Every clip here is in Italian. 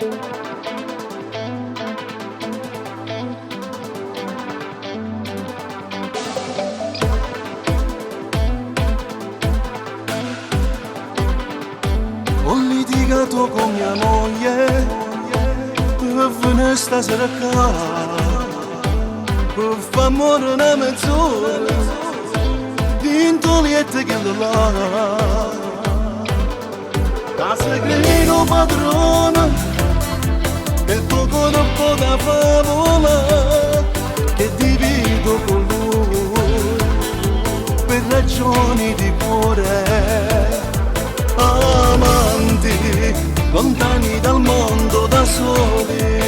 Ho litigato con mia moglie per venire stasera qua, per far morire una mezz'ora dentro liette che là. Casa grino padrona e poco dopo da favola che divido con lui per ragioni di cuore. Amanti, lontani dal mondo da soli.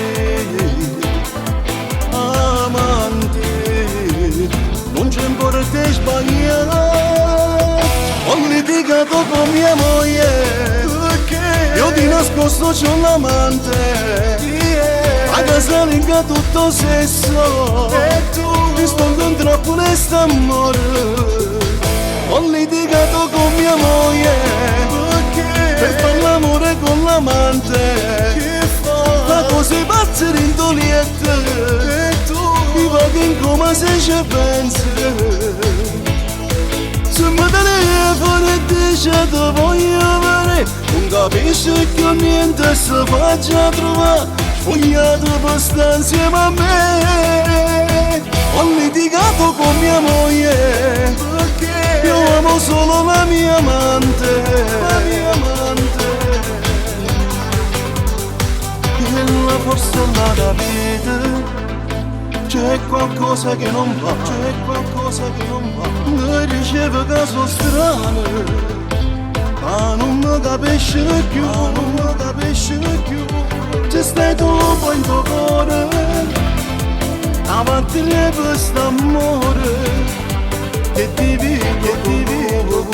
Amanti, non c'è ancora te sbagliare. Ho litigato con mia moglie, perché io di nascosto c'ho l'amante. A casa linga tutto sesso, e tu mi spongo troppo questo amore. Ho litigato con mia moglie, perché per fare l'amore con l'amante. Che fa? La cosa è pazza rintoliette, e tu mi va che in coma se ci pensi. Se mi telefono e dice ti voglio bene, non capisci che niente si faccia trovare, sfogliato per stare insieme a me. Ho litigato con mia moglie, perché io amo solo la mia amante. La mia amante. E la forza della vita c'è qualcosa che non va, c'è qualcosa che non va. Mi riceve caso strano, ma non mi capisci più, non mi capisci più. Ci stai tu poi in tuo cuore, avanti le questo amore che ti vivo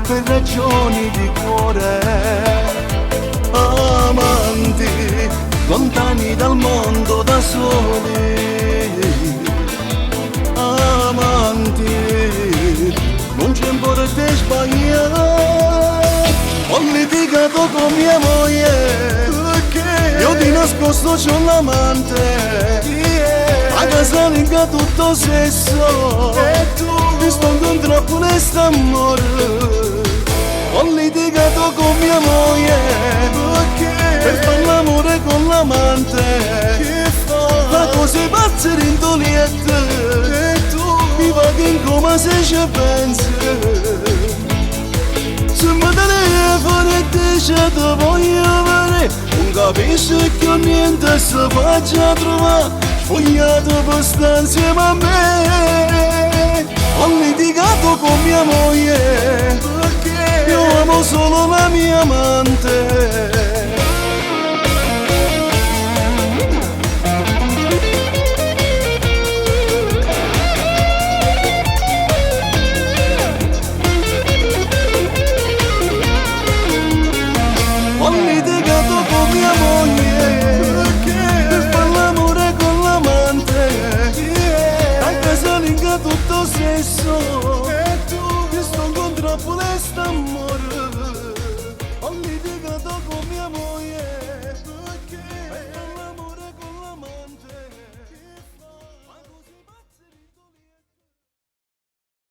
per ragioni di cuore. Amanti, lontani dal mondo da soli. Amanti, non c'è ancora te sbagliare. Ho litigato con mia moglie, perché io di nascosto c'ho l'amante. A casa linga tutto sesso, e tu mi spongo troppo questo amore. Ho litigato con mia moglie, perché per fare l'amore con l'amante. Che fa? La cosa è pazza rintoliette, e tu mi va che in coma se ci pensi. Se mi telefono e dice ti voglio bene, non capisci che niente si faccia trovare, sfogliato per stare insieme a me. Ho litigato con mia moglie, perché io amo solo la mia amante. Ho litigato con mia moglie, perché per fare l'amore con l'amante. A casa linga tutto sesso,